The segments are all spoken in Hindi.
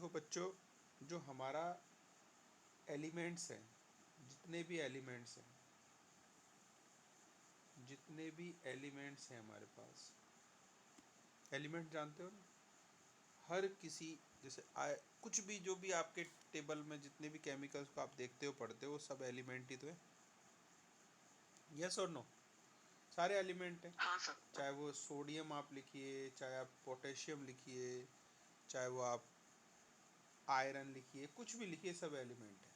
देखो बच्चों, जो हमारा एलिमेंट्स हैं, जितने भी एलिमेंट्स हैं जितने भी एलिमेंट्स हैं हमारे पास, एलिमेंट जानते हो ना? हर किसी जैसे कुछ भी जो भी आपके टेबल में जितने भी केमिकल्स को आप देखते हो पढ़ते हो वो सब एलिमेंट ही तो है। यस और नो? सारे एलिमेंट हैं। हाँ सर। चाहे वो सोडियम आप लिखिए, चाहे आप पोटेशियम लिखिए, चाहे वो आप आयरन लिखिए, कुछ भी लिखिए, सब एलिमेंट है।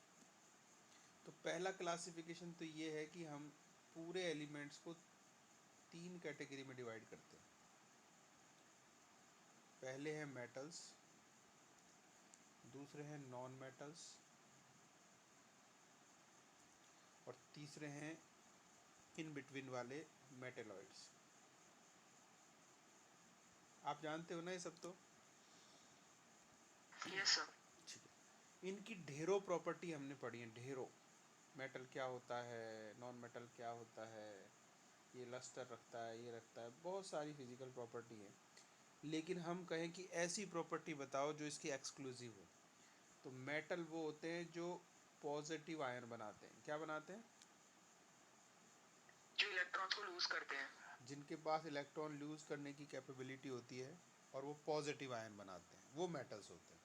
तो पहला क्लासिफिकेशन तो ये है कि हम पूरे एलिमेंट्स को तीन कैटेगरी में डिवाइड करते हैं। पहले हैं मेटल्स, दूसरे हैं नॉन मेटल्स, और तीसरे हैं इन बिटवीन वाले मेटेलॉइड्स। आप जानते हो ना ये सब तो? Yes sir. ठीक है। इनकी ढेरों प्रॉपर्टी हमने पढ़ी है, ढेरों। मेटल क्या होता है, नॉन मेटल क्या होता है, ये लस्टर रखता है, ये रखता है, बहुत सारी फिजिकल प्रॉपर्टी है। लेकिन हम कहें कि ऐसी प्रॉपर्टी बताओ जो इसकी एक्सक्लूसिव हो, तो मेटल वो होते हैं जो पॉजिटिव आयन बनाते हैं। क्या बनाते हैं? जो इलेक्ट्रॉन को लूज करते हैं। जिनके पास इलेक्ट्रॉन लूज करने की कैपेबिलिटी होती है और वो पॉजिटिव आयन बनाते हैं, वो मेटल्स होते हैं।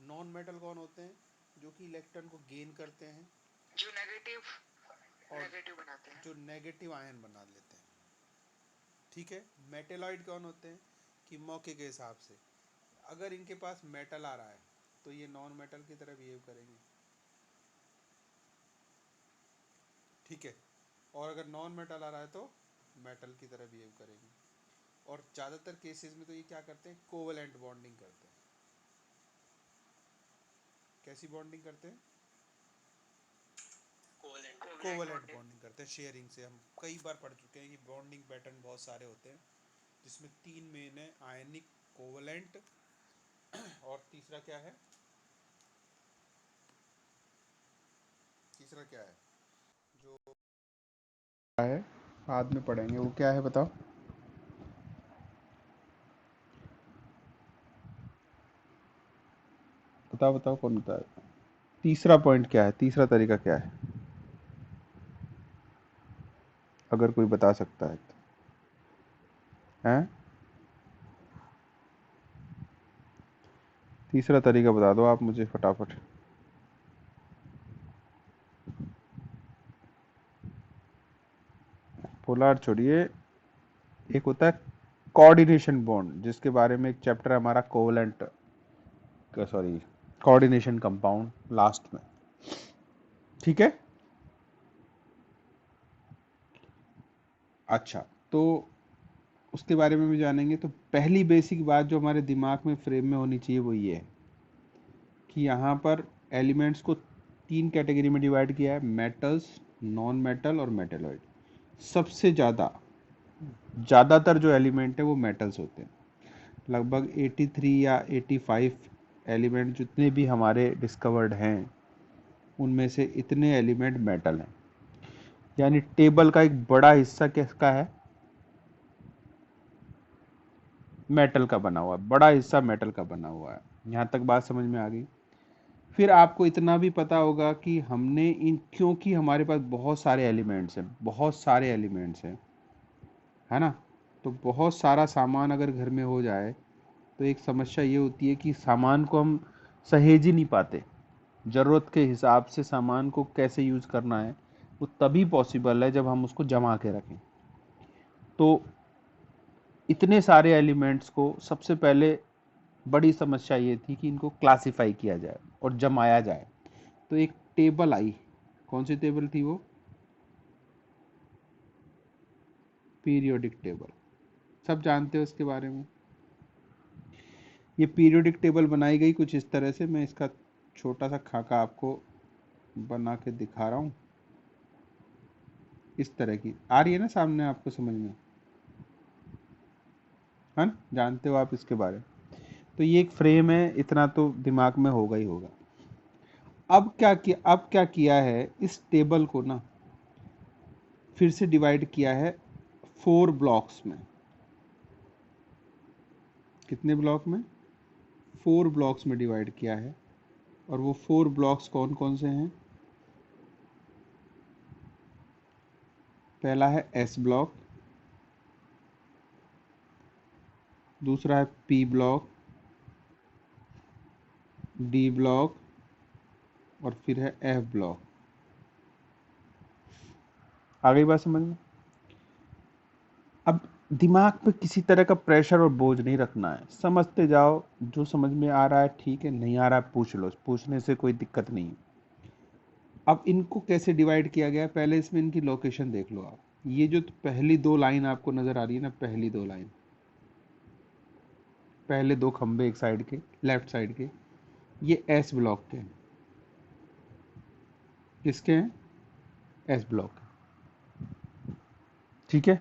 नॉन मेटल कौन होते हैं? जो कि इलेक्ट्रॉन को गेन करते हैं जो नेगेटिव और नेगेटिव बनाते हैं। जो नेगेटिव आयन बना लेते हैं। ठीक है। मेटेलॉइड कौन होते हैं? कि मौके के हिसाब से अगर इनके पास मेटल आ रहा है तो ये नॉन मेटल की तरह बिहेव करेंगे। ठीक है। और अगर नॉन मेटल आ रहा है तो मेटल की तरह बिहेव करेंगे। और ज़्यादातर केसेस में तो ये क्या करते हैं? कोवेलेंट बॉन्डिंग करते हैं। कैसी बॉन्डिंग करते हैं? कोवेलेंट बॉन्डिंग करते हैं, शेयरिंग से। हम कई बार पढ़ चुके हैं कि बॉन्डिंग पैटर्न बहुत सारे होते हैं, जिसमें तीन मेन है: आयनिक, कोवेलेंट, और तीसरा क्या है? तीसरा क्या है जो है बाद में पढ़ेंगे, वो क्या है बताओ? बताओ बताओ, कौन बताए? तीसरा पॉइंट क्या है? तीसरा तरीका क्या है, अगर कोई बता सकता है तो? हैं? तीसरा तरीका बता दो आप मुझे फटाफट। पोलार छोड़िए, एक होता है कोऑर्डिनेशन बॉन्ड, जिसके बारे में एक चैप्टर है हमारा, covalent, sorry, coordination compound, last में। ठीक है। अच्छा, तो उसके बारे में भी जानेंगे। तो पहली बेसिक बात जो हमारे दिमाग में फ्रेम में होनी चाहिए वो ये है कि यहाँ पर एलिमेंट्स को तीन कैटेगरी में डिवाइड किया है: मेटल्स, नॉन मेटल और मेटेलॉइड। सबसे ज़्यादातर जो एलिमेंट है वो मेटल्स होते हैं। लगभग 83 या 85 एलिमेंट जितने भी हमारे डिस्कवर्ड हैं, उनमें से इतने एलिमेंट मेटल हैं। यानी टेबल का एक बड़ा हिस्सा किसका है? मेटल का बना हुआ है, बड़ा हिस्सा मेटल का बना हुआ है। यहाँ तक बात समझ में आ गई? फिर आपको इतना भी पता होगा कि हमने इन, क्योंकि हमारे पास बहुत सारे एलिमेंट्स हैं, बहुत सारे एलिमेंट्स हैं, है ना? तो बहुत सारा सामान अगर घर में हो जाए तो एक समस्या ये होती है कि सामान को हम सहेज ही नहीं पाते। ज़रूरत के हिसाब से सामान को कैसे यूज़ करना है वो तभी पॉसिबल है जब हम उसको जमा के रखें। तो इतने सारे एलिमेंट्स को सबसे पहले बड़ी समस्या ये थी कि इनको क्लासिफाई किया जाए और जमाया जाए। तो एक टेबल आई। कौन सी टेबल थी वो? Periodic table. सब जानते हो इसके बारे में। ये पीरियोडिक टेबल बनाई गई कुछ इस तरह से। मैं इसका छोटा सा खाका आपको बना के दिखा रहा हूँ। इस तरह की आ रही है ना सामने आपको समझ में? है ना? जानते हो आप इसके बारे में? तो ये एक फ्रेम है, इतना तो दिमाग में होगा ही होगा। अब क्या किया है, इस टेबल को ना फिर से डिवाइड किया है 4 ब्लॉक्स में। कितने ब्लॉक में? 4 ब्लॉक्स में डिवाइड किया है, और वो 4 ब्लॉक्स कौन कौन से हैं? पहला है एस ब्लॉक, दूसरा है पी ब्लॉक, डी ब्लॉक, और फिर है एफ ब्लॉक। आ गई बात समझ में? अब दिमाग पे किसी तरह का प्रेशर और बोझ नहीं रखना है, समझते जाओ, जो समझ में आ रहा है ठीक है, नहीं आ रहा है पूछ लो, पूछने से कोई दिक्कत नहीं है। अब इनको कैसे डिवाइड किया गया है, पहले इसमें इनकी लोकेशन देख लो आप। ये जो पहली 2 लाइन आपको नजर आ रही है ना, पहली 2 लाइन, पहले 2 खंबे एक साइड के, लेफ्ट साइड के, ये एस ब्लॉक के हैं। किसके हैं? एस ब्लॉक के। ठीक है।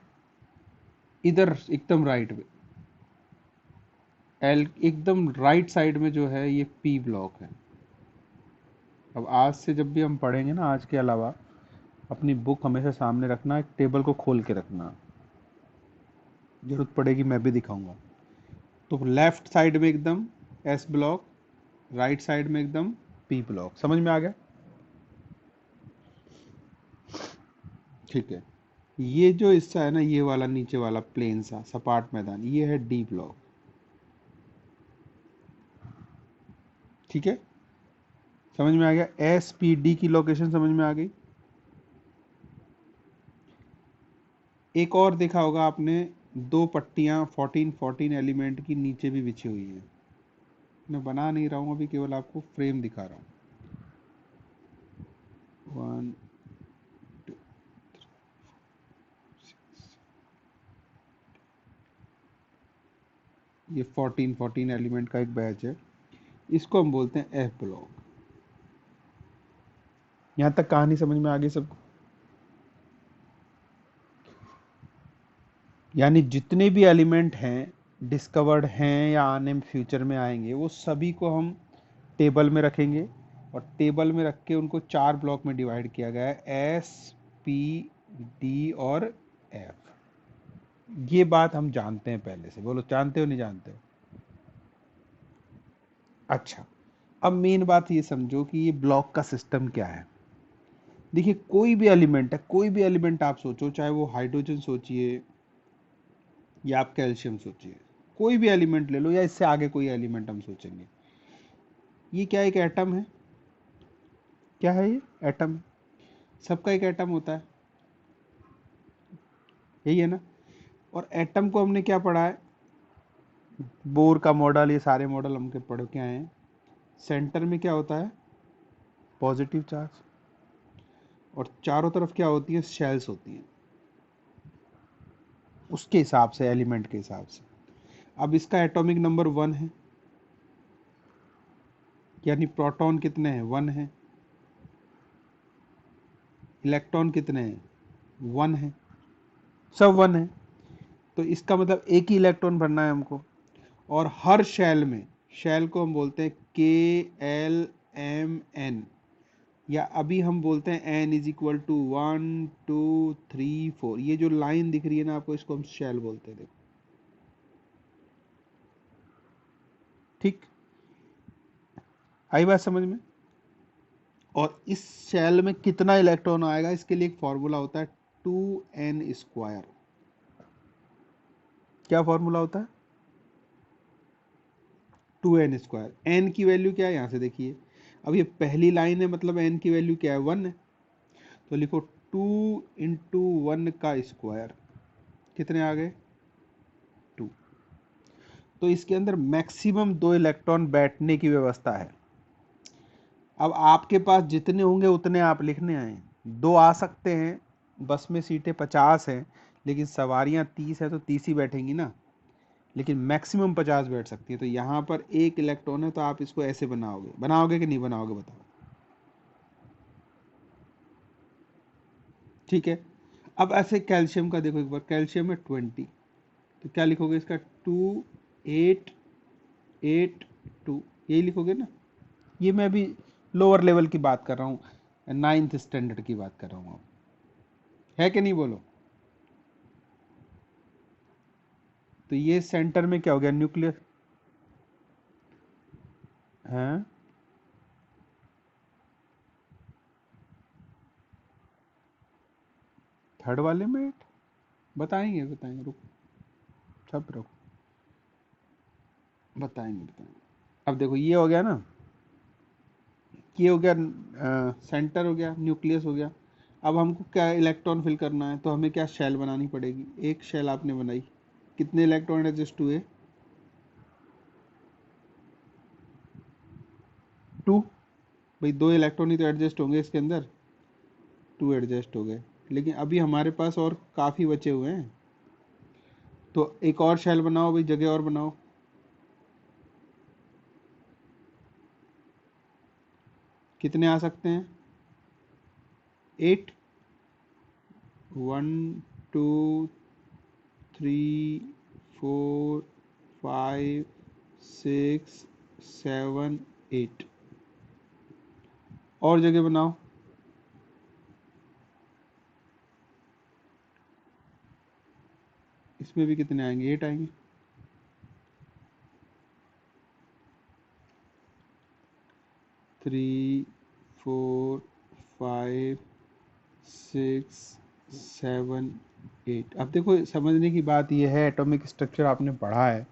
इधर एकदम राइट में, एल एकदम राइट साइड में जो है, ये पी ब्लॉक है। अब आज से जब भी हम पढ़ेंगे ना, आज के अलावा अपनी बुक हमेशा सामने रखना, एक टेबल को खोल के रखना, जरूरत पड़ेगी मैं भी दिखाऊंगा। तो लेफ्ट साइड में एकदम एस ब्लॉक, राइट साइड में एकदम पी ब्लॉक। समझ में आ गया? ठीक है। ये जो हिस्सा है ना, ये वाला नीचे वाला प्लेन सा सपाट मैदान, ये है डी ब्लॉक। ठीक है, समझ में आ गया? एस पी डी की लोकेशन समझ में आ गई? एक और देखा होगा आपने, 2 पट्टियां 14 14 एलिमेंट की नीचे भी बिछी हुई हैं। मैं बना नहीं रहा हूं अभी, केवल आपको फ्रेम दिखा रहा हूं। 1 2 ये 14 14 एलिमेंट का एक बैच है, इसको हम बोलते हैं एफ ब्लॉक। यहां तक कहानी समझ में आ गई सबको? यानी जितने भी एलिमेंट हैं, डिस्कवर्ड हैं या आने में फ्यूचर में आएंगे, वो सभी को हम टेबल में रखेंगे, और टेबल में रख के उनको 4 ब्लॉक में डिवाइड किया गया है, एस पी डी और एफ। ये बात हम जानते हैं पहले से। बोलो, जानते हो नहीं जानते हो? अच्छा, अब मेन बात ये समझो कि ये ब्लॉक का सिस्टम क्या है। देखिए, कोई भी एलिमेंट है, कोई भी एलिमेंट आप सोचो, चाहे वो हाइड्रोजन सोचिए या आप कैल्शियम सोचिए, कोई भी एलिमेंट ले लो, या इससे आगे कोई एलिमेंट हम सोचेंगे, ये क्या एक एटम है? क्या है ये? एटम है। सबका एक एटम होता है, यही है ना? और एटम को हमने क्या पढ़ा है? बोर का मॉडल, ये सारे मॉडल हमके पढ़ के आए हैं। सेंटर में क्या होता है? पॉजिटिव चार्ज, और चारों तरफ क्या होती है? शेल्स होती हैं, उसके हिसाब से, एलिमेंट के हिसाब से। अब इसका एटॉमिक नंबर 1 है, यानी प्रोटॉन कितने हैं? 1 है। इलेक्ट्रॉन कितने हैं? 1 है। सब 1 है। तो इसका मतलब एक ही इलेक्ट्रॉन भरना है हमको। और हर शेल में, शेल को हम बोलते हैं के एल एम एन, या अभी हम बोलते हैं एन इज इक्वल टू 1 2 3 4। ये जो लाइन दिख रही है ना आपको, इसको हम शेल बोलते हैं। देखो, ठीक, आई बात समझ में? और इस शेल में कितना इलेक्ट्रॉन आएगा, इसके लिए एक फॉर्मूला होता है, 2n²। क्या फॉर्मूला होता है? 2n²। n की वैल्यू क्या है, यहां से देखिए। अब ये पहली लाइन है, मतलब n की वैल्यू क्या है? 1 है। तो लिखो 2 × 1 का स्क्वायर। कितने आ गए? 2। तो इसके अंदर मैक्सिमम 2 इलेक्ट्रॉन बैठने की व्यवस्था है। अब आपके पास जितने होंगे उतने आप लिखने आए। 2 आ सकते हैं, बस में सीटें 50 हैं, लेकिन सवारियां 30 है, तो 30 ही बैठेंगी ना। लेकिन मैक्सिमम 50 बैठ सकती है। तो यहाँ पर 1 इलेक्ट्रॉन है, तो आप इसको ऐसे बनाओगे, बनाओगे कि नहीं बनाओगे, बताओ? ठीक है। अब ऐसे कैल्शियम का देखो एक बार, कैल्शियम है 20, तो क्या लिखोगे इसका? 2882, यही लिखोगे ना? ये मैं अभी लोअर लेवल की बात कर रहा हूँ, 9th स्टैंडर्ड की बात कर रहा हूँ। है कि नहीं, बोलो? तो ये सेंटर में क्या हो गया? न्यूक्लियस। हैं? थर्ड वाले में बताएंगे बताएंगे, रुको, सब रुको, बताएंगे। अब देखो ये हो गया ना, ये हो गया सेंटर, हो गया न्यूक्लियस, हो गया। अब हमको क्या इलेक्ट्रॉन फिल करना है, तो हमें क्या शेल बनानी पड़ेगी। एक शेल आपने बनाई, कितने इलेक्ट्रॉन एडजस्ट हुए? 2। भाई 2 इलेक्ट्रॉन ही तो एडजस्ट होंगे इसके अंदर, 2 एडजस्ट हो गए। लेकिन अभी हमारे पास और काफ़ी बचे हुए हैं, तो एक और शेल बनाओ भाई, जगह और बनाओ। कितने आ सकते हैं? 8। 1 2 3 4 5 6 7 8 और जगह बनाओ। इसमें भी कितने आएंगे? 8 आएंगे। थ्री 4 5 6 7 8। अब देखो समझने की बात यह है, एटॉमिक स्ट्रक्चर आपने पढ़ा है,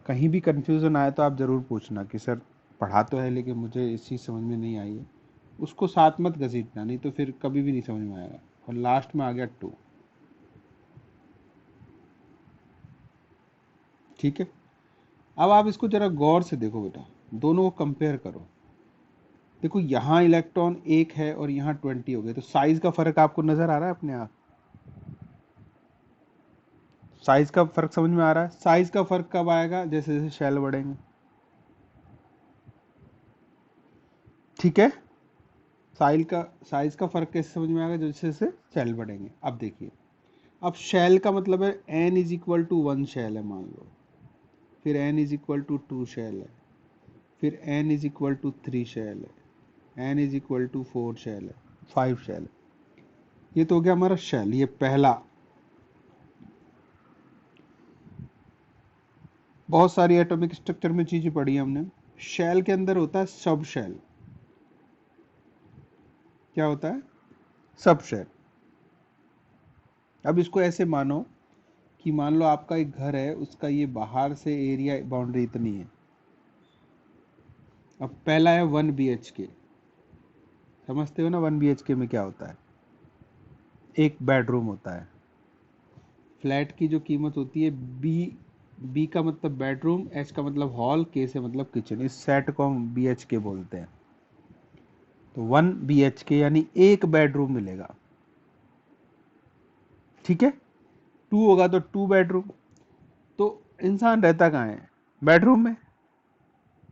कहीं भी कंफ्यूजन आए तो आप ज़रूर पूछना कि सर पढ़ा तो है लेकिन मुझे इस चीज़ समझ में नहीं आई है। उसको साथ मत घसीटना, नहीं तो फिर कभी भी नहीं समझ में आएगा। और लास्ट में आ गया 2। ठीक है, अब आप इसको जरा गौर से देखो बेटा, दोनों को कंपेयर करो। देखो यहाँ इलेक्ट्रॉन 1 है और यहाँ 20 हो गए, तो साइज का फर्क आपको नजर आ रहा है अपने आप? साइज का फर्क समझ में आ रहा है? साइज का फर्क कब आएगा? जैसे जैसे शेल बढ़ेंगे। ठीक है, साइज का फर्क कैसे समझ में आएगा? जैसे जैसे शेल बढ़ेंगे। अब देखिए, अब शेल का मतलब है n is equal to 1 shell है मान लो, फिर n is equal to 2 shell है, फिर n is equal to 3 shell है, n is equal to 4 shell है, 5 शेल है। ये तो हो गया हमारा शेल, ये पहला। बहुत सारी एटॉमिक स्ट्रक्चर में चीजें पढ़ी हमने। शेल के अंदर होता है सब शेल। क्या होता है? सब शेल। अब इसको ऐसे मानो कि मान लो आपका एक घर है, उसका ये बाहर से एरिया बाउंड्री इतनी है। अब पहला है 1 BHK। समझते हो ना 1 BHK में क्या होता है? एक बेडरूम होता है। फ्लैट की जो कीमत होती है, बी का मतलब बेडरूम, एच का मतलब हॉल, के से मतलब किचन, इस सेट को हम BHK बोलते हैं। तो 1 BHK यानी एक बेडरूम मिलेगा। ठीक है, 2 होगा तो 2 बेडरूम। तो इंसान रहता कहाँ है? बेडरूम में।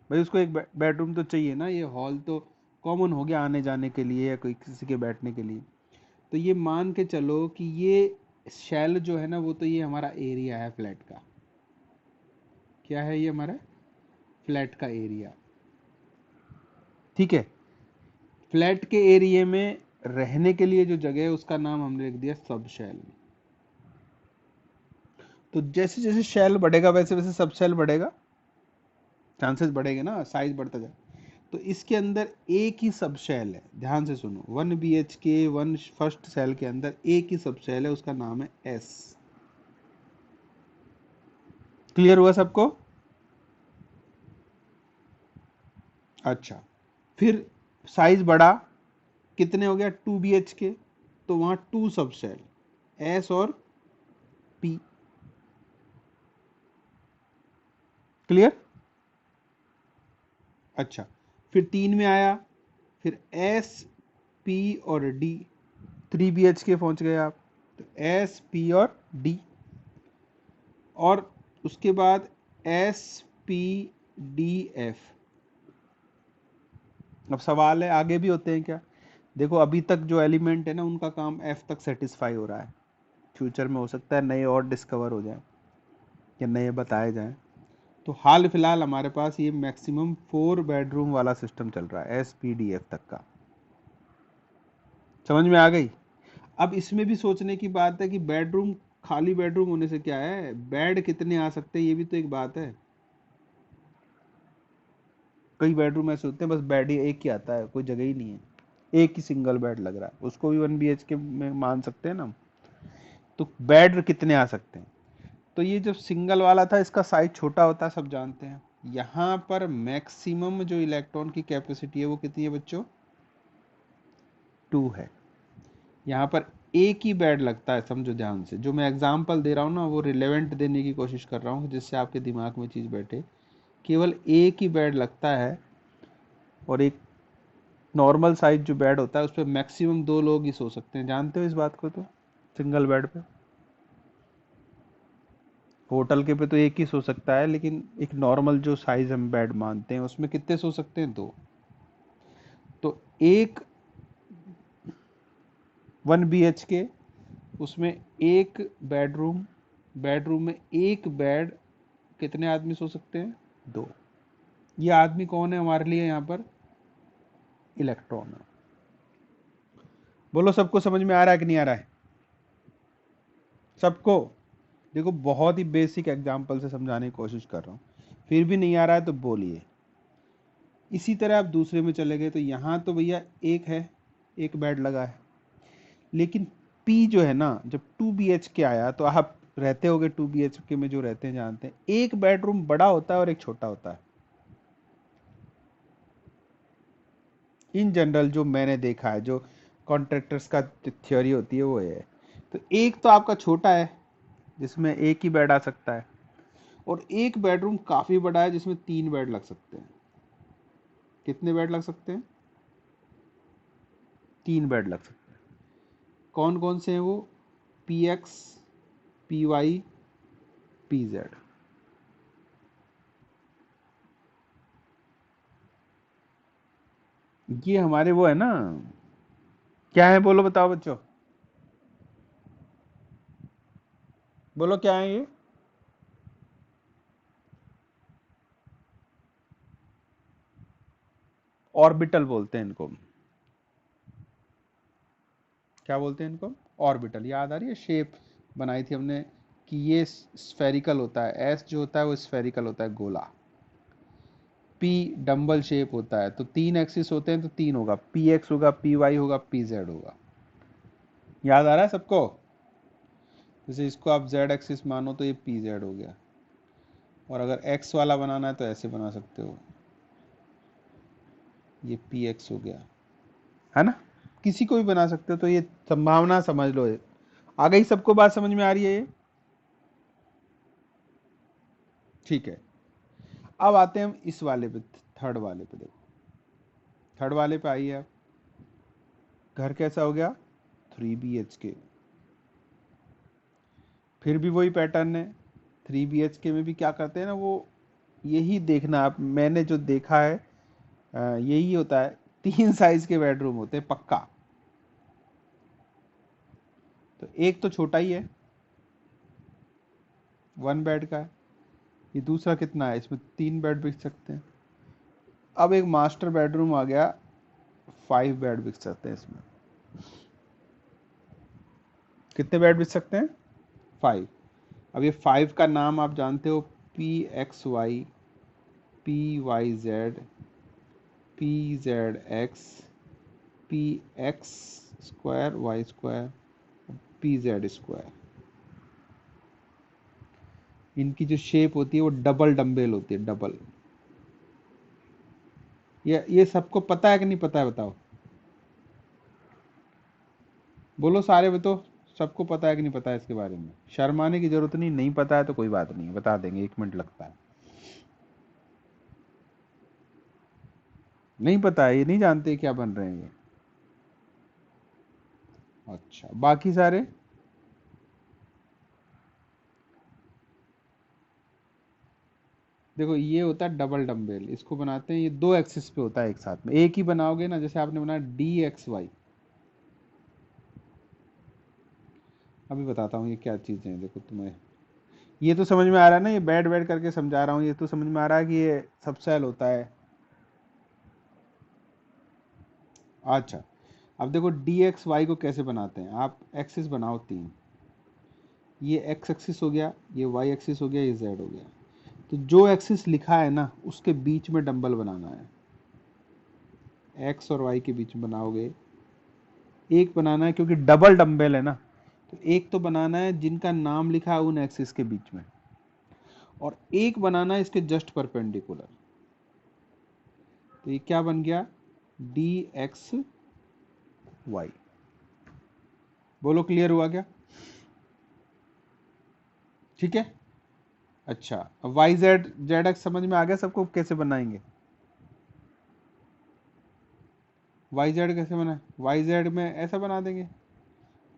भाई उसको एक बेडरूम तो चाहिए ना, ये हॉल तो कॉमन हो गया आने जाने के लिए या कोई किसी के बैठने के लिए। तो ये मान के चलो कि ये शेल जो है ना, वो तो ये हमारा एरिया है फ्लैट का। क्या है ये हमारा? फ्लैट का एरिया। ठीक है, फ्लैट के एरिया में रहने के लिए जो जगह है उसका नाम हमने लिख दिया सब शेल। तो जैसे जैसे शेल बढ़ेगा वैसे वैसे सब शेल बढ़ेगा, चांसेस बढ़ेंगे ना, साइज बढ़ता जाए। तो इसके अंदर एक ही सब शेल है, ध्यान से सुनो। 1 BHK 1 फर्स्ट सेल के अंदर एक ही सब शेल है, उसका नाम है एस। क्लियर हुआ सबको? अच्छा, फिर साइज बढ़ा, कितने हो गया? 2 BHK, तो वहां 2 सब शेल, एस और पी। क्लियर? अच्छा, फिर 3 में आया, फिर एस पी और डी, 3 BHK पहुंच गए आप। तो एस पी और डी, और उसके बाद एस पी डी एफ। अब सवाल है आगे भी होते हैं क्या? देखो अभी तक जो एलिमेंट है ना, उनका काम एफ तक सेटिस्फाई हो रहा है। फ्यूचर में हो सकता है नए और डिस्कवर हो जाए या नए बताए जाएं। तो हाल फिलहाल हमारे पास ये मैक्सिमम 4 बेडरूम वाला सिस्टम चल रहा है, एस पी डी एफ तक का। समझ में आ गई? अब इसमें भी सोचने की बात है कि बेडरूम, खाली बेडरूम होने से क्या है, बेड कितने आ सकते हैं, ये भी तो एक बात है। कई बेडरूम ऐसे होते हैं बस बेड ही एक ही आता है, कोई जगह ही नहीं है, एक ही सिंगल बेड लग रहा है, उसको भी 1 BHK में मान सकते हैं ना। तो बेड कितने आ सकते हैं? तो ये जब सिंगल वाला था इसका साइज छोटा होता है, सब जानते हैं। यहाँ पर मैक्सिमम जो इलेक्ट्रॉन की कैपेसिटी है वो कितनी है बच्चों? 2 है। यहाँ पर एक ही बेड लगता है, समझो ध्यान से, जो मैं एग्जांपल दे रहा हूँ ना वो रिलेवेंट देने की कोशिश कर रहा हूँ जिससे आपके दिमाग में चीज़ बैठे। केवल एक ही बेड लगता है, और एक नॉर्मल साइज जो बेड होता है उस पर मैक्सिमम 2 लोग ही सो सकते हैं, जानते हो इस बात को? तो सिंगल बेड पे होटल के पे तो एक ही सो सकता है, लेकिन एक नॉर्मल जो साइज हम बेड मानते हैं उसमें कितने सो सकते हैं? 2। तो एक 1 BHK, उसमें एक बेडरूम, बेडरूम में एक बेड, कितने आदमी सो सकते हैं? 2। ये आदमी कौन है हमारे लिए यहाँ पर? इलेक्ट्रॉन है। बोलो सबको समझ में आ रहा है कि नहीं आ रहा है? सबको? देखो बहुत ही बेसिक एग्जांपल से समझाने की कोशिश कर रहा हूँ, फिर भी नहीं आ रहा है तो बोलिए। इसी तरह आप दूसरे में चले गए तो यहाँ तो भैया एक है, एक बेड लगा है, लेकिन पी जो है ना, जब 2 BHK आया तो आप रहते होगे 2 BHK में, जो रहते हैं जानते हैं एक बेडरूम बड़ा होता है और एक छोटा होता है। इन जनरल जो मैंने देखा है, जो कॉन्ट्रैक्टर्स का थ्योरी होती है वो है। तो एक तो आपका छोटा है जिसमें एक ही बेड आ सकता है, और एक बेडरूम काफी बड़ा है जिसमें 3 बेड लग सकते हैं। कितने बेड लग सकते हैं? 3 बेड लग सकते हैं। कौन कौन से हैं वो? PX, PY, PZ। ये हमारे वो है ना, क्या है बोलो, बताओ बच्चों, बोलो क्या है ये? ऑर्बिटल बोलते हैं इनको। क्या बोलते हैं इनको? ऑर्बिटल। याद आ रही है? शेप बनाई थी हमने कि ये स्फेरिकल होता है, एस जो होता है वो स्फेरिकल होता है, गोला। पी डम्बल शेप होता है, तो 3 एक्सिस होते हैं तो 3 होगा, PX होगा, PY होगा, PZ होगा। याद आ रहा है सबको? जैसे इसको आप Z एक्सिस मानो तो ये PZ हो गया, और अगर X वाला बनाना है तो ऐसे बना सकते हो, ये PX हो गया, है ना? किसी को भी बना सकते हो। तो ये संभावना समझ लो। आ गई सबको बात समझ में आ रही है ये? ठीक है। अब आते हैं हम इस वाले पे, थर्ड वाले पे। देखो थर्ड वाले पे आइए आप। घर कैसा हो गया? 3 BHK। फिर भी वही पैटर्न है। 3 BHK में भी क्या करते हैं ना वो, यही देखना आप, मैंने जो देखा है यही होता है। 3 साइज के बेडरूम होते हैं पक्का। तो एक तो छोटा ही है, 1 बेड का है। ये दूसरा कितना है? इसमें 3 बेड बिक सकते हैं। अब एक मास्टर बेडरूम आ गया, 5 बेड बिक सकते हैं इसमें। कितने बेड बिक सकते हैं? 5। अब ये 5 का नाम आप जानते हो, PXY, PYZ, PZX, PX square, Y square, PZ square. इनकी जो शेप होती है वो डबल डम्बेल होती है, डबल। ये सबको पता है कि नहीं पता है? बताओ, बोलो सारे बताओ, सबको पता है कि नहीं पता है इसके बारे में? शर्माने की जरूरत नहीं, नहीं पता है तो कोई बात नहीं, बता देंगे, 1 मिनट लगता है। नहीं पता है, ये नहीं जानते क्या बन रहे हैं ये? अच्छा, बाकी सारे? देखो ये होता है डबल डम्बेल, इसको बनाते हैं, ये 2 एक्सिस पे होता है एक साथ में। एक ही बनाओगे ना, जैसे आपने बनाया DXY। अभी बताता हूँ ये क्या चीज़ें हैं, देखो तुम्हें ये तो समझ में आ रहा है ना, ये बैड बैड करके समझा रहा हूँ, ये तो समझ में आ रहा है कि ये सब सेल होता है। अच्छा, अब देखो DXY को कैसे बनाते हैं। आप एक्सिस बनाओ 3, ये X एक्सिस हो गया, ये Y एक्सिस हो गया, ये Z हो गया। तो जो एक्सिस लिखा है ना उसके बीच में डंबल बनाना है। एक्स और वाई के बीच में बनाओगे। एक बनाना है क्योंकि डबल डंबल है ना, तो एक तो बनाना है जिनका नाम लिखा है उन एक्सिस के बीच में, और एक बनाना है इसके जस्ट परपेंडिकुलर। तो ये क्या बन गया, डी एक्स वाई। बोलो क्लियर हुआ क्या? ठीक है। अच्छा, अब वाई जेड जेड एक्स समझ में आ गया सबको कैसे बनाएंगे? वाई जेड कैसे बना, वाई जेड में ऐसा बना देंगे,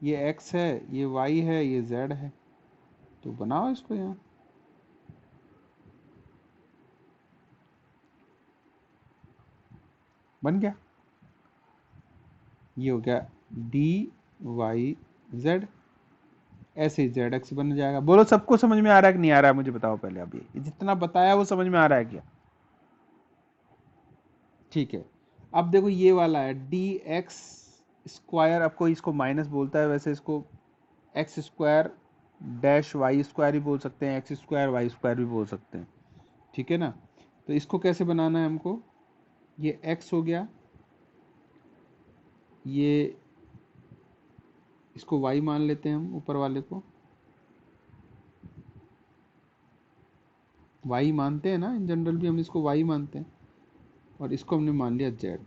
ये एक्स है, ये वाई है, ये जेड है, तो बनाओ इसको यहाँ। बन गया, ये हो गया डी वाई जेड, ऐसे ही जेड एक्स बन जाएगा। बोलो सबको समझ में आ रहा है कि नहीं आ रहा है, मुझे बताओ पहले। अभी जितना बताया वो समझ में आ रहा है क्या? ठीक है। अब देखो ये वाला है डी एक्स स्क्वायर, अब कोई इसको माइनस बोलता है, वैसे इसको x square dash y square ही बोल सकते हैं, एक्स स्क्वायर वाई स्क्वायर भी बोल सकते हैं, ठीक है ना। तो इसको कैसे बनाना है हमको, ये एक्स हो गया, ये इसको वाई मान लेते हैं हम, ऊपर वाले को वाई मानते हैं ना, इन जनरल भी हम इसको वाई मानते हैं, और इसको हमने मान लिया जेड।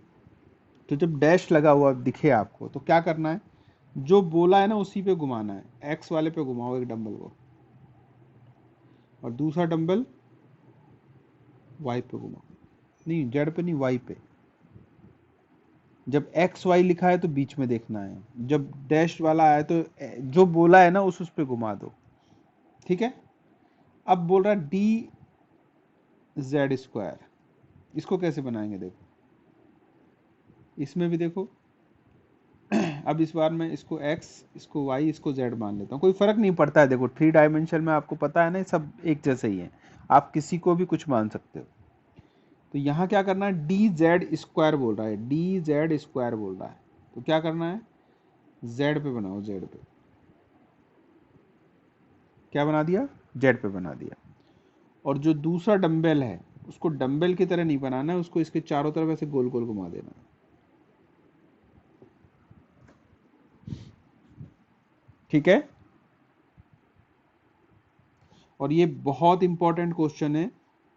तो जब डैश लगा हुआ दिखे आपको तो क्या करना है, जो बोला है ना उसी पे घुमाना है, एक्स वाले पे घुमाओ एक डंबल को, और दूसरा डंबल वाई पे घुमाओ, नहीं जेड पे नहीं, वाई पे। जब एक्स वाई लिखा है तो बीच में देखना है, जब डैश वाला आया तो जो बोला है ना उस पे घुमा दो, ठीक है। अब बोल रहा है डी जेड स्क्वायर, इसको कैसे बनाएंगे देखो, इसमें भी देखो अब इस बार मैं इसको x, इसको y, इसको z मान लेता हूँ, कोई फर्क नहीं पड़ता है। देखो 3 डायमेंशन में आपको पता है ना, सब एक जैसे ही है, आप किसी को भी कुछ मान सकते हो। तो यहाँ क्या करना है, डी जेड स्क्वायर बोल रहा है, डी जेड स्क्वायर बोल रहा है, तो क्या करना है, z पे बनाओ, z पे। क्या बना दिया, z पे बना दिया। और जो दूसरा डंबल है उसको डंबल की तरह नहीं बनाना है, उसको इसके चारों तरफ ऐसे गोल गोल घुमा देना है, ठीक है। और ये बहुत इंपॉर्टेंट क्वेश्चन है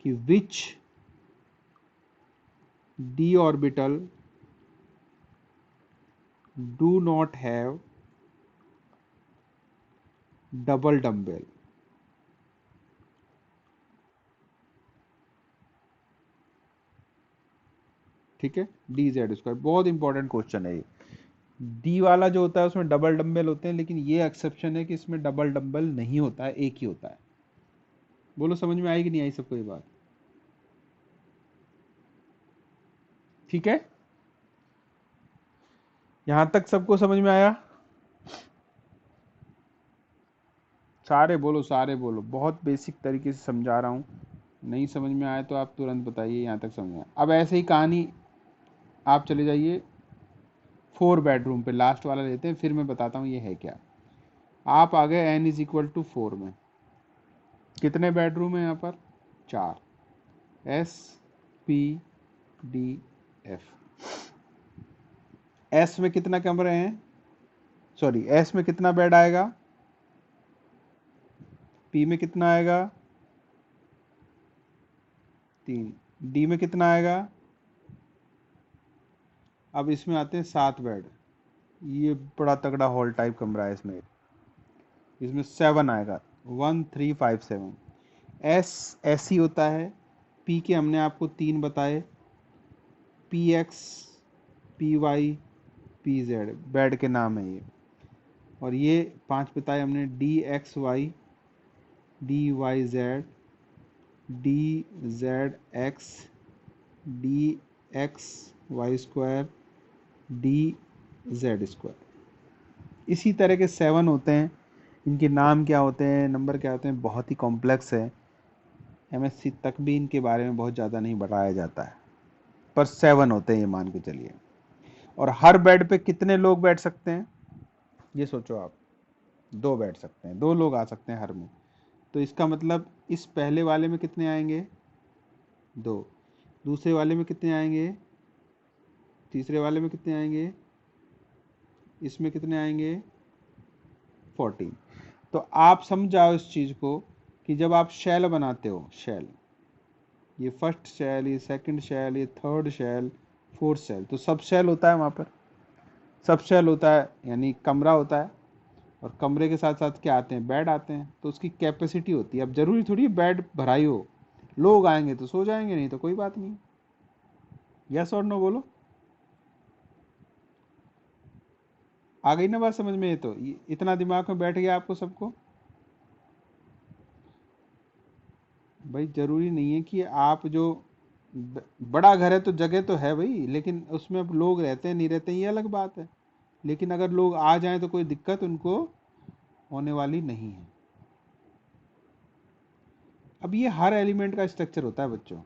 कि विच d orbital do not have double dumbbell। ठीक है, डी जेड स्क्वायर बहुत इंपॉर्टेंट क्वेश्चन है ये। डी वाला जो होता है उसमें डबल डंबल होते हैं, लेकिन ये एक्सेप्शन है कि इसमें डबल डंबल नहीं होता है, एक ही होता है। बोलो समझ में आई कि नहीं आई सबको ये बात? ठीक है, यहां तक सबको समझ में आया? सारे बोलो, सारे बोलो, बहुत बेसिक तरीके से समझा रहा हूँ, नहीं समझ में आया तो आप तुरंत बताइए यहाँ तक समझ में आया। अब ऐसे ही कहानी आप चले जाइए 4 बेडरूम पे, लास्ट वाला लेते हैं, फिर मैं बताता हूँ ये है क्या। आप आ गए n इज इक्वल टू 4 में, कितने बेडरूम है यहाँ पर, 4, S P D F। S में कितना कमरे हैं, सॉरी S में कितना बेड आएगा, P में कितना आएगा, 3, D में कितना आएगा। अब इसमें आते हैं 7 बेड, ये बड़ा तगड़ा हॉल टाइप कमरा है इसमें, इसमें 7 आएगा, 1 3 5 7। S ऐसी होता है, P के हमने आपको 3 बताए, PX PY PZ बेड के नाम है ये, और ये 5 बताए हमने, DXY DYZ DZX DXY square DZ square. इसी तरह के 7 होते हैं, इनके नाम क्या होते हैं, नंबर क्या होते हैं, बहुत ही कॉम्प्लेक्स है, MSc तक भी इनके बारे में बहुत ज़्यादा नहीं बताया जाता है, पर 7 होते हैं ये मान के चलिए। और हर बेड पे कितने लोग बैठ सकते हैं, ये सोचो आप, 2 बैठ सकते हैं, 2 लोग आ सकते हैं हर में। तो इसका मतलब इस पहले वाले में कितने आएंगे, 2, दूसरे वाले में कितने आएंगे, तीसरे वाले में कितने आएंगे, इसमें कितने आएंगे 14। तो आप समझाओ इस चीज को कि जब आप शेल बनाते हो, शेल, ये फर्स्ट शेल, ये सेकंड शेल, ये थर्ड शेल, फोर्थ शेल, तो सब शेल होता है वहां पर, सब शेल होता है यानी कमरा होता है, और कमरे के साथ साथ क्या आते हैं, बेड आते हैं, तो उसकी कैपेसिटी होती है। अब जरूरी थोड़ी बेड भराई हो, लोग आएंगे तो सो जाएंगे, नहीं तो कोई बात नहीं। यस और नो बोलो, आ गई ना बात समझ में? ये तो इतना दिमाग में बैठ गया आपको सबको। भाई जरूरी नहीं है कि आप जो बड़ा घर है तो जगह तो है भाई, लेकिन उसमें अब लोग रहते हैं नहीं रहते हैं, ये अलग बात है। लेकिन अगर लोग आ जाएं तो कोई दिक्कत उनको होने वाली नहीं है। अब ये हर एलिमेंट का स्ट्रक्चर होता है बच्चों,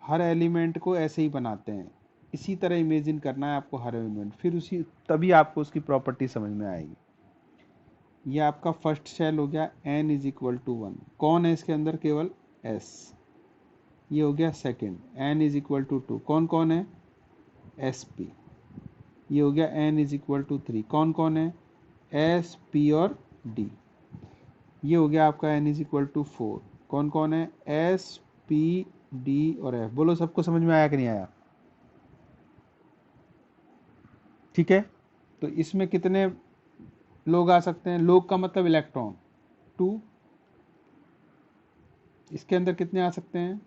हर एलिमेंट को ऐसे ही बनाते हैं। इसी तरह इमेजिन करना है आपको हर एलिमेंट, फिर उसी तभी आपको उसकी प्रॉपर्टी समझ में आएगी। ये आपका फर्स्ट सेल हो गया, n इज इक्वल टू 1, कौन है इसके अंदर, केवल s। ये हो गया second, n is equal to 2, कौन कौन है, sp। ये हो गया n इज इक्वल टू 3, कौन कौन है, s p और d। ये हो गया आपका n इज इक्वल टू 4, कौन कौन है, s p d और f। बोलो सबको समझ में आया कि नहीं आया? ठीक है, तो इसमें कितने लोग आ सकते हैं, लोग का मतलब इलेक्ट्रॉन 2। इसके अंदर कितने आ सकते हैं,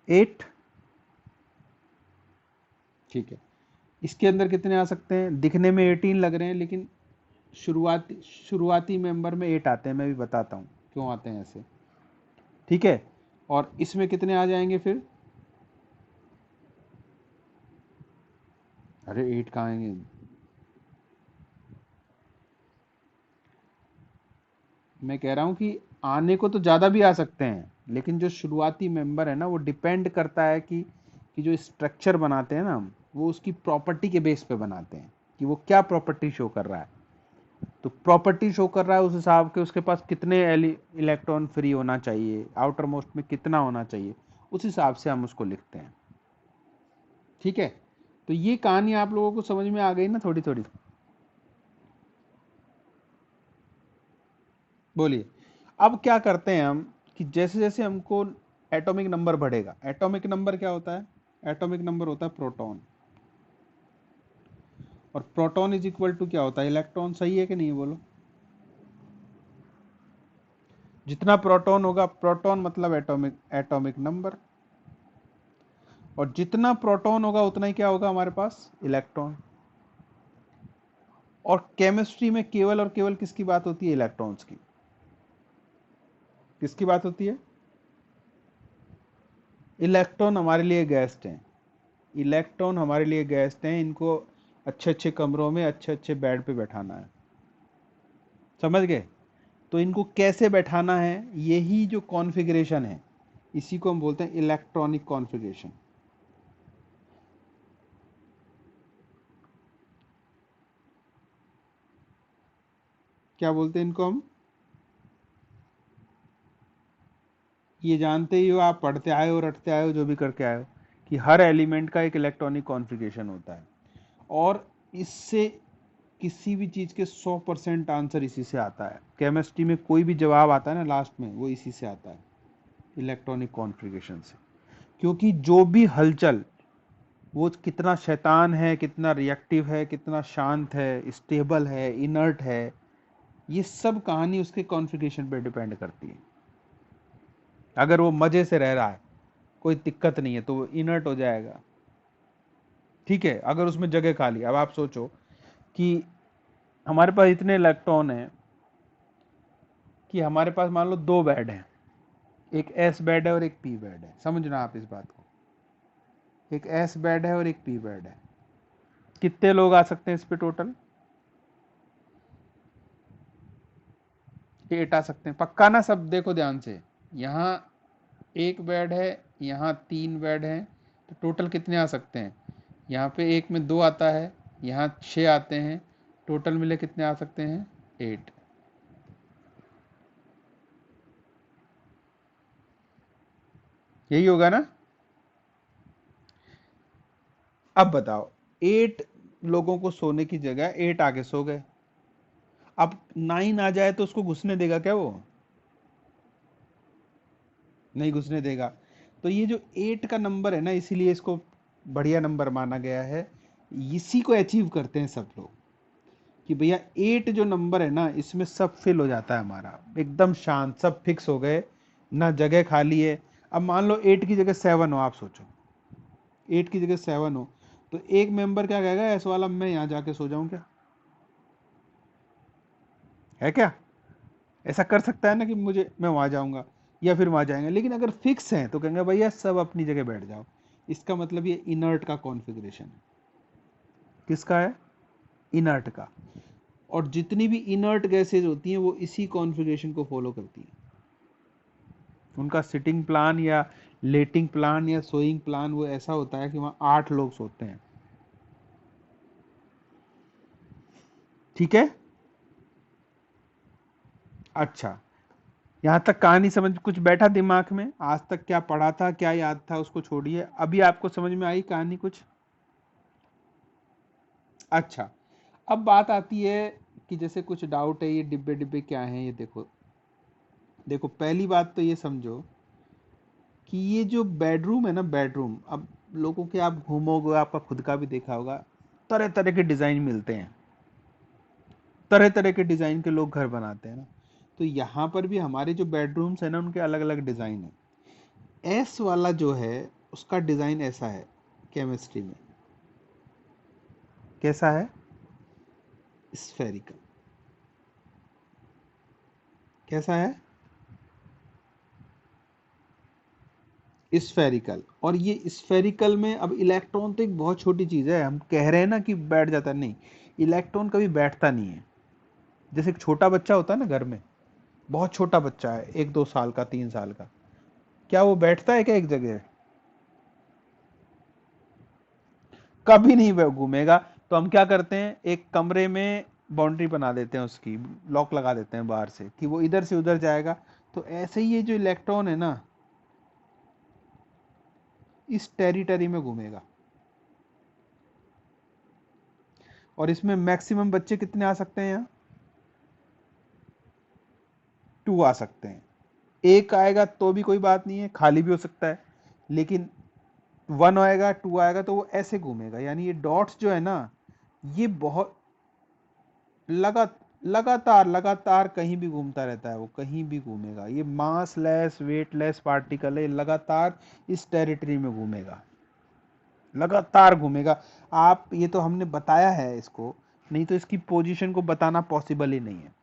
8। ठीक है, इसके अंदर कितने आ सकते हैं, दिखने में 18 लग रहे हैं, लेकिन शुरुआती मेंबर में 8 आते हैं, मैं भी बताता हूं क्यों आते हैं ऐसे। ठीक है, और इसमें कितने आ जाएंगे फिर, अरे 8 कहाँ आएंगे, मैं कह रहा हूं कि आने को तो ज्यादा भी आ सकते हैं, लेकिन जो शुरुआती मेंबर है ना, वो डिपेंड करता है कि जो स्ट्रक्चर बनाते हैं ना, वो उसकी प्रॉपर्टी के बेस पे बनाते हैं कि वो क्या प्रॉपर्टी शो कर रहा है। तो प्रॉपर्टी शो कर रहा है उस हिसाब के, उसके पास कितने इलेक्ट्रॉन फ्री होना चाहिए, आउटर मोस्ट में कितना होना चाहिए, उस हिसाब से हम उसको लिखते हैं। ठीक है, तो ये कहानी आप लोगों को समझ में आ गई ना थोड़ी थोड़ी? बोलिए, अब क्या करते हैं हम कि जैसे जैसे हमको एटॉमिक नंबर बढ़ेगा, एटॉमिक नंबर क्या होता है, एटॉमिक नंबर होता है प्रोटॉन, और प्रोटॉन इज इक्वल टू क्या होता है, इलेक्ट्रॉन। सही है कि नहीं बोलो? जितना प्रोटॉन होगा, प्रोटॉन मतलब एटॉमिक, एटॉमिक नंबर, और जितना प्रोटॉन होगा उतना ही क्या होगा हमारे पास, इलेक्ट्रॉन। और केमिस्ट्री में केवल और केवल किसकी बात होती है, इलेक्ट्रॉन्स की। किसकी बात होती है, इलेक्ट्रॉन हमारे लिए गेस्ट हैं, इलेक्ट्रॉन हमारे लिए गेस्ट हैं, इनको अच्छे अच्छे कमरों में अच्छे अच्छे बेड पे बैठाना है। समझ गए? तो इनको कैसे बैठाना है, यही जो कॉन्फ़िगरेशन है, इसी को हम बोलते हैं इलेक्ट्रॉनिक कॉन्फ़िगरेशन। क्या बोलते हैं इनको हम? ये जानते ही हो, आप पढ़ते आए हो, रटते आए हो, जो भी करके आए हो, कि हर एलिमेंट का एक इलेक्ट्रॉनिक कॉन्फ़िगरेशन होता है, और इससे किसी भी चीज़ के 100% आंसर इसी से आता है। केमिस्ट्री में कोई भी जवाब आता है ना लास्ट में, वो इसी से आता है, इलेक्ट्रॉनिक कॉन्फ़िगरेशन से। क्योंकि जो भी हलचल, वो कितना शैतान है, कितना रिएक्टिव है, कितना शांत है, स्टेबल है, इनर्ट है, ये सब कहानी उसके कॉन्फ़िगरेशन पे डिपेंड करती है। अगर वो मजे से रह रहा है, कोई दिक्कत नहीं है, तो वो इनर्ट हो जाएगा। ठीक है, अगर उसमें जगह खाली, अब आप सोचो कि हमारे पास इतने इलेक्ट्रॉन हैं कि हमारे पास मान लो 2 बेड हैं, एक एस बेड है और एक पी बेड है। समझना आप इस बात को, एक एस बेड है और एक पी बेड है। कितने लोग आ सकते हैं इस पे टोटल? 8 आ सकते हैं, पक्का ना? सब देखो ध्यान से, यहाँ एक बेड है, यहाँ 3 बेड हैं, तो टोटल कितने आ सकते हैं? यहाँ पे एक में 2 आता है, यहाँ 6 आते हैं, टोटल मिले कितने आ सकते हैं, 8। यही होगा ना। अब बताओ, 8 लोगों को सोने की जगह 8 आके सो गए, अब 9 आ जाए तो उसको घुसने देगा क्या वो? नहीं घुसने देगा। तो ये जो 8 का नंबर है ना, इसीलिए इसको बढ़िया नंबर माना गया है। इसी को अचीव करते हैं सब लोग कि भैया 8 जो नंबर है ना, इसमें सब फिल हो जाता है हमारा, एकदम शांत, सब फिक्स हो गए, ना जगह खाली है। अब मान लो 8 की जगह 7 हो, आप सोचो 8 की जगह 7 हो, तो एक मेंबर क्या कहेगा, ऐसा वाला मैं यहाँ जाके सो जाऊं क्या? है क्या? ऐसा कर सकता है ना कि मुझे, मैं वहां जाऊंगा या फिर वहां जाएंगे। लेकिन अगर फिक्स है तो कहेंगे भैया सब अपनी जगह बैठ जाओ। इसका मतलब ये इनर्ट का कॉन्फ़िगरेशन है। किसका है? इनर्ट का। और जितनी भी इनर्ट गैसेज होती हैं वो इसी कॉन्फ़िगरेशन को फॉलो करती हैं। उनका सिटिंग प्लान या लेटिंग प्लान या सोइंग प्लान वो ऐसा होता है कि वहां 8 लोग सोते हैं। ठीक है। अच्छा, यहां तक कहानी समझ कुछ बैठा दिमाग में? आज तक क्या पढ़ा था, क्या याद था, उसको छोड़िए, अभी आपको समझ में आई कहानी कुछ? अच्छा, अब बात आती है कि जैसे कुछ डाउट है, ये डिब्बे डिब्बे क्या हैं, ये देखो। देखो, पहली बात तो ये समझो कि ये जो बेडरूम है ना, बेडरूम, अब लोगों के आप घूमोगे, आपका खुद का भी देखा होगा, तरह तरह के डिजाइन मिलते हैं, तरह तरह के डिजाइन के लोग घर बनाते हैं ना। तो यहाँ पर भी हमारे जो बेडरूम्स है ना, उनके अलग अलग डिजाइन है। एस वाला जो है उसका डिजाइन ऐसा है केमिस्ट्री में। कैसा है? स्फेरिकल। कैसा है? स्फेरिकल। और ये स्फेरिकल में अब इलेक्ट्रॉन तो एक बहुत छोटी चीज है, हम कह रहे हैं ना कि बैठ जाता है, नहीं, इलेक्ट्रॉन कभी बैठता नहीं है। जैसे एक छोटा बच्चा होता है ना घर में, बहुत छोटा बच्चा है, 1-2 साल का, 3 साल का, क्या वो बैठता है क्या एक जगह? कभी नहीं वह घूमेगा। तो हम क्या करते हैं, एक कमरे में बाउंड्री बना देते हैं, उसकी लॉक लगा देते हैं बाहर से कि वो इधर से उधर जाएगा। तो ऐसे ही ये जो इलेक्ट्रॉन है ना, इस टेरिटरी में घूमेगा। और इसमें मैक्सिमम बच्चे कितने आ सकते हैं यहाँ? 2 आ सकते हैं। एक आएगा तो भी कोई बात नहीं है, खाली भी हो सकता है। लेकिन 1 आएगा, 2 आएगा, तो वो ऐसे घूमेगा। यानी ये डॉट्स जो है ना, ये बहुत लगा लगातार लगातार कहीं भी घूमता रहता है, वो कहीं भी घूमेगा। ये मास लेस वेटलेस पार्टिकल है, लगातार इस टेरिटरी में घूमेगा, लगातार घूमेगा। आप, ये तो हमने बताया है इसको, नहीं तो इसकी पोजीशन को बताना पॉसिबल ही नहीं है।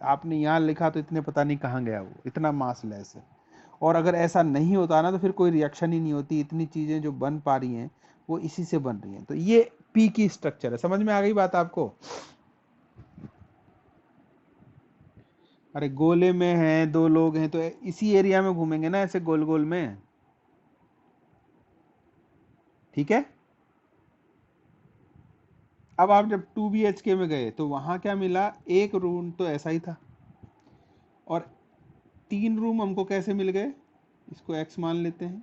आपने यहाँ लिखा तो इतने पता नहीं कहाँ गया, वो इतना मास लेस है। और अगर ऐसा नहीं होता ना, तो फिर कोई रिएक्शन ही नहीं होती। इतनी चीजें जो बन पा रही हैं वो इसी से बन रही हैं। तो ये पी की स्ट्रक्चर है। समझ में आ गई बात आपको? अरे गोले में हैं, 2 लोग हैं तो इसी एरिया में घूमेंगे ना, ऐसे गोल गोल में। ठीक है। अब आप जब 2 BHK में गए तो वहां क्या मिला? एक रूम तो ऐसा ही था, और 3 रूम हमको कैसे मिल गए? इसको एक्स मान लेते हैं,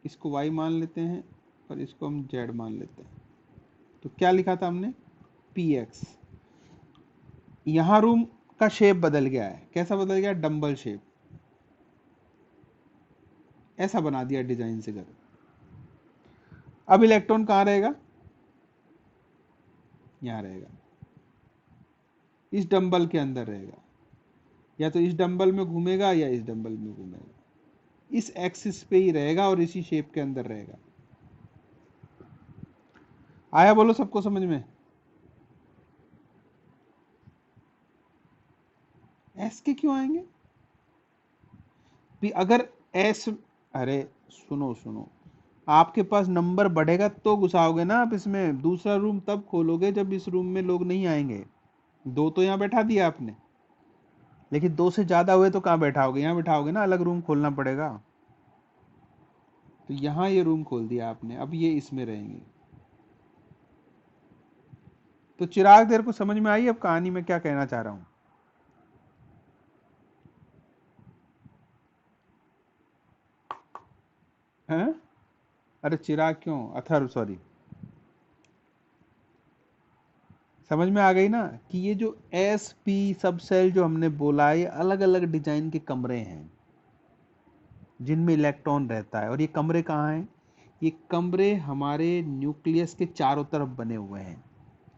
इसको वाई मान लेते हैं, और इसको हम जेड मान लेते हैं। तो क्या लिखा था हमने? PX। यहाँ रूम का शेप बदल गया है। कैसा बदल गया? Dumbbell shape. ऐसा बना दिया डिजाइन से घर। अब इलेक्ट्रॉन कहाँ रहेगा? यहाँ रहेगा, इस डंबल के अंदर रहेगा। या तो इस डंबल में घूमेगा या इस डंबल में घूमेगा, इस एक्सिस पे ही रहेगा और इसी शेप के अंदर रहेगा। आया बोलो सबको समझ में? एस के क्यों आएंगे? भी अगर एस, अरे सुनो सुनो, आपके पास नंबर बढ़ेगा तो घुसाओगे ना आप इसमें। दूसरा रूम तब खोलोगे जब इस रूम में लोग नहीं आएंगे। 2 तो यहाँ बैठा दिया आपने, लेकिन 2 से ज्यादा हुए तो कहाँ बैठाओगे? यहाँ बैठाओगे ना, अलग रूम खोलना पड़ेगा। तो यहाँ ये रूम खोल दिया आपने, अब ये इसमें रहेंगे। तो चिराग, देर को समझ में आई अब कहानी में क्या कहना चाह रहा हूं? हैं? अरे चिराग क्यों, अथर्व सॉरी। समझ में आ गई ना कि ये जो एस पी सब सेल जो हमने बोला है, ये अलग अलग डिजाइन के कमरे हैं जिनमें इलेक्ट्रॉन रहता है। और ये कमरे कहाँ हैं? ये कमरे हमारे न्यूक्लियस के चारों तरफ बने हुए हैं।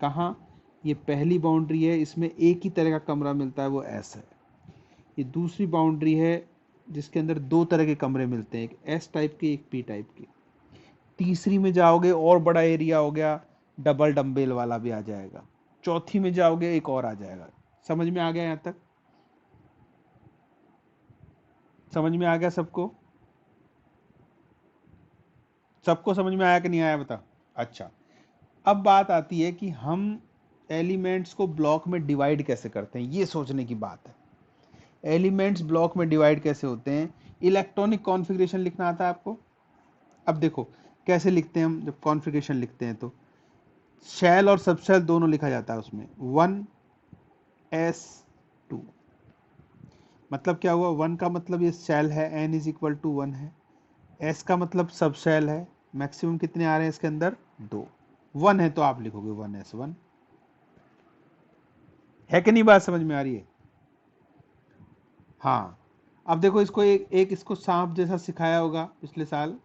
कहाँ? ये पहली बाउंड्री है, इसमें एक ही तरह का कमरा मिलता है, वो एस है। ये दूसरी बाउंड्री है जिसके अंदर दो तरह के कमरे मिलते हैं, एक एस टाइप के, एक पी टाइप के। तीसरी में जाओगे और बड़ा एरिया हो गया, डबल डम्बेल वाला भी आ जाएगा। चौथी में जाओगे एक और आ जाएगा। समझ में आ गया? यहाँ तक समझ में आ गया सबको? सबको समझ में आया कि नहीं आया बता? अच्छा, अब बात आती है कि हम एलिमेंट्स को ब्लॉक में डिवाइड कैसे करते हैं, ये सोचने की बात है। एलिमेंट्स ब्लॉक में डिवाइड कैसे होते हैं? इलेक्ट्रॉनिक कॉन्फ़िगरेशन लिखना आता है आपको? अब देखो कैसे लिखते हैं हम। जब कॉन्फ़िगरेशन लिखते हैं तो शेल और सबशेल दोनों लिखा जाता है उसमें। 1s2 मतलब क्या हुआ? 1 का मतलब ये शेल है, n इज इक्वल टू 1 है। s का मतलब सब शेल है, मैक्सिमम कितने आ रहे हैं इसके अंदर? 2। 1 है तो आप लिखोगे 1s1। है कि नहीं? बात समझ में आ रही है? हाँ। अब देखो इसको एक इसको सांप जैसा सिखाया होगा पिछले साल।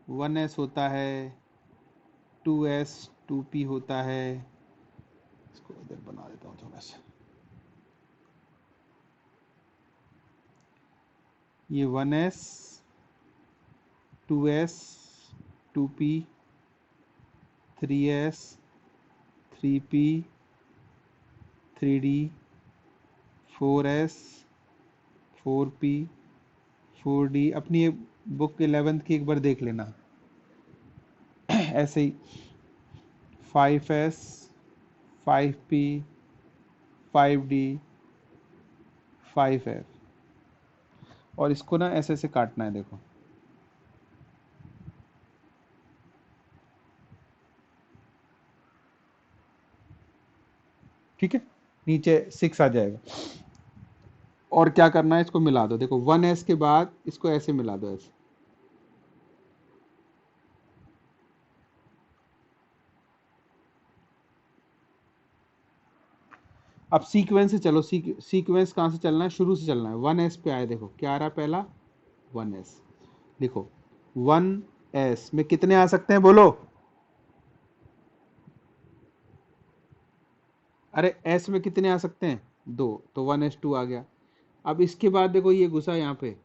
1s होता है, 2s 2p होता है। इसको इधर बना देता हूँ थोड़ा सा। ये 1s 2s 2p 3s 3p 3d 4s 4p 4d। अपनी ये बुक 11th की एक बार देख लेना। ऐसे ही 5s 5p 5d 5f। और इसको ना ऐसे ऐसे काटना है, देखो। ठीक है, नीचे 6 आ जाएगा। और क्या करना है, इसको मिला दो। देखो 1s के बाद इसको ऐसे मिला दो, ऐसे। अब सीक्वेंस से चलो। सीक्वेंस कहाँ से चलना है? शुरू से चलना है। 1s पे आए, देखो क्या आ रहा है पहला? 1s। लिखो 1s में कितने आ सकते हैं, बोलो। अरे s में कितने आ सकते हैं? 2, तो 1s2 आ गया। अब इसके बाद देखो ये घुसा यहाँ पे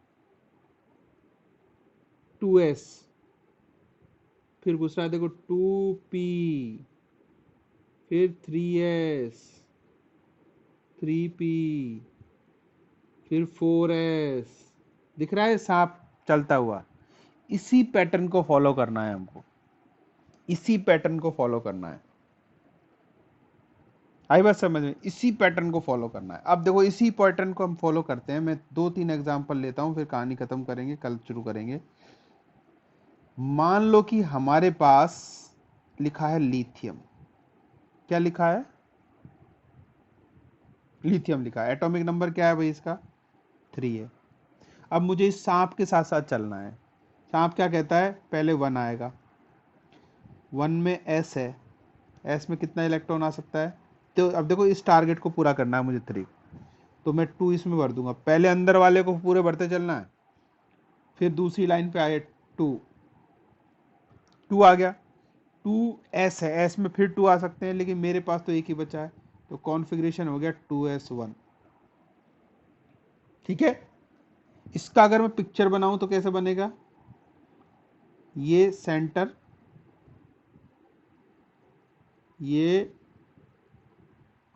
2s, फिर घुसा है देखो 2p, फिर 3s 3p, फिर 4s। दिख रहा है सांप चलता हुआ? इसी पैटर्न को फॉलो करना है हमको, इसी पैटर्न को फॉलो करना है। आई बात समझ में? इसी पैटर्न को फॉलो करना है। अब देखो इसी पैटर्न को हम फॉलो करते हैं। मैं 2-3 एग्जांपल लेता हूं, फिर कहानी खत्म करेंगे, कल शुरू करेंगे। मान लो कि हमारे पास लिखा है लिथियम। क्या लिखा है? लिथियम लिखा है। एटॉमिक नंबर क्या है भाई इसका? 3 है। अब मुझे इस सांप के साथ साथ चलना है। सांप क्या कहता है? पहले 1 आएगा। 1 में s है, s में कितना इलेक्ट्रॉन आ सकता है? तो अब देखो इस टारगेट को पूरा करना है मुझे 3, तो मैं 2 इसमें भर दूंगा। पहले अंदर वाले को पूरे भरते चलना है। फिर दूसरी लाइन पे आए 2, 2 आ गया। 2s है, s में फिर 2 आ सकते हैं, लेकिन मेरे पास तो एक ही बचा है, तो कॉन्फ़िगरेशन हो गया 2s1। ठीक है। इसका अगर मैं पिक्चर बनाऊं तो कैसे बनेगा? ये सेंटर, ये,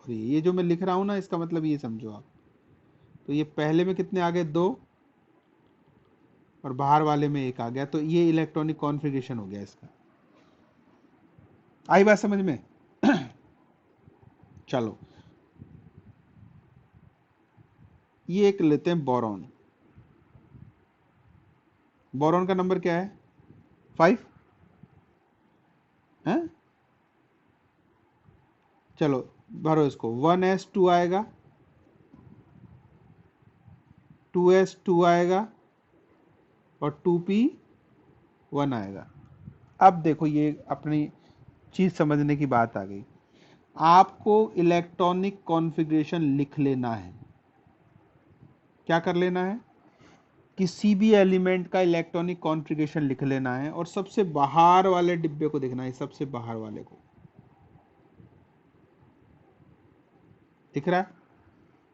और ये जो मैं लिख रहा हूं ना, इसका मतलब ये समझो आप। तो ये पहले में कितने आ गए? 2, और बाहर वाले में 1 आ गया। तो ये इलेक्ट्रॉनिक कॉन्फ़िगरेशन हो गया इसका। आई बात समझ में? चलो ये एक लेते हैं बोरॉन। बोरॉन का नंबर क्या है? 5 है। चलो भरो इसको। 1s2 आएगा, 2s2 आएगा, और 2p 1 आएगा। अब देखो ये अपनी चीज समझने की बात आ गई। आपको इलेक्ट्रॉनिक कॉन्फ़िगरेशन लिख लेना है। क्या कर लेना है? किसी भी एलिमेंट का इलेक्ट्रॉनिक कॉन्फ़िगरेशन लिख लेना है और सबसे बाहर वाले डिब्बे को देखना है, सबसे बाहर वाले को। दिख रहा है?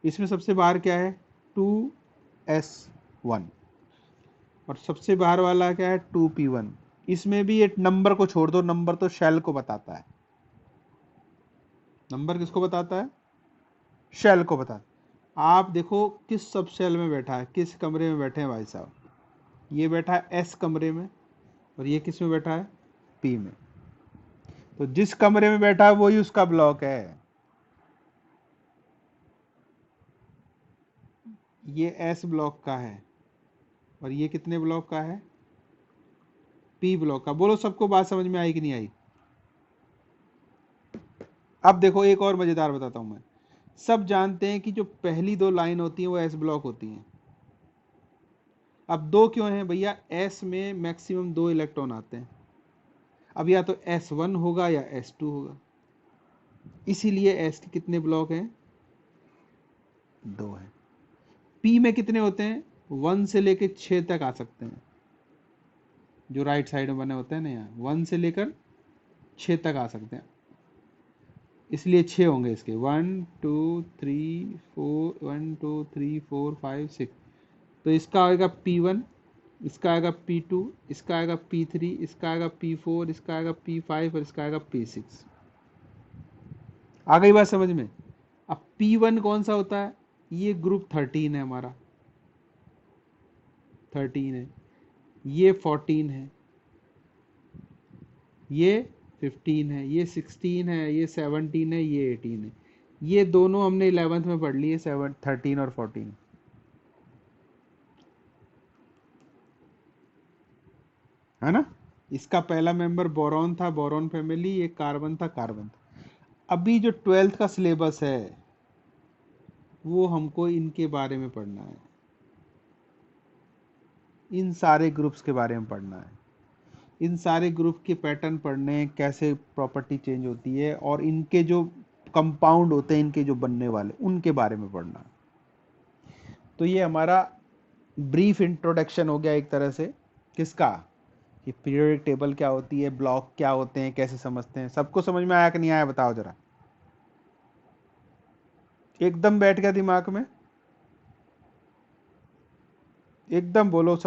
इसमें सबसे बाहर क्या है? 2s1 और सबसे बाहर वाला क्या है? 2p1। इसमें भी एक नंबर को छोड़ दो, नंबर तो शेल को बताता है। नंबर किसको बताता है? शेल को बताता है। आप देखो किस सब शेल में बैठा है, किस कमरे में बैठे हैं भाई साहब। ये बैठा है एस कमरे में और ये किस में बैठा है? पी में। तो जिस कमरे में बैठा है वही उसका ब्लॉक है। ये एस ब्लॉक का है और ये कितने ब्लॉक का है? पी ब्लॉक का। बोलो सबको बात समझ में आई कि नहीं आई? अब देखो एक और मजेदार बताता हूं मैं। सब जानते हैं कि जो पहली 2 लाइन होती हैं वो एस ब्लॉक होती हैं। अब 2 क्यों हैं भैया? एस में मैक्सिमम 2 इलेक्ट्रॉन आते हैं। अब या तो S1 होगा या S2 होगा, इसीलिए S के कितने ब्लॉक हैं? 2 हैं। P में कितने होते हैं? 1 से लेकर 6 तक आ सकते हैं। जो राइट साइड में बने होते हैं ना, यहाँ 1 से लेकर 6 तक आ सकते हैं, इसलिए 6 होंगे इसके। 1 2 3 4 1 2 3 4 5 6। तो इसका आएगा P1, इसका आएगा P2, इसका आएगा P3, इसका आएगा P4, इसका आएगा P5 और इसका आएगा P6। आ गई बात समझ में? अब P1 कौन सा होता है? ये ग्रुप 13 है हमारा, 13 है। ये 14 है, ये 15 है, ये 16 है, ये 17 है, ये 18 है। ये दोनों हमने 11th में पढ़ लिए, 7 13 और 14, है ना? इसका पहला मेंबर बोरॉन था, बोरॉन फैमिली। ये कार्बन था, कार्बन था। अभी जो 12th का सिलेबस है वो हमको इनके बारे में पढ़ना है, इन सारे ग्रुप्स के बारे में पढ़ना है। इन सारे ग्रुप के पैटर्न पढ़ने हैं, कैसे प्रॉपर्टी चेंज होती है और इनके जो कंपाउंड होते हैं, इनके जो बनने वाले, उनके बारे में पढ़ना है। तो ये हमारा ब्रीफ इंट्रोडक्शन हो गया एक तरह से। किसका? कि पीरियोडिक टेबल क्या होती है, ब्लॉक क्या होते हैं, कैसे समझते हैं। सबको समझ में आया कि नहीं आया बताओ जरा। एकदम बैठ गया दिमाग में? एकदम बोलो सब।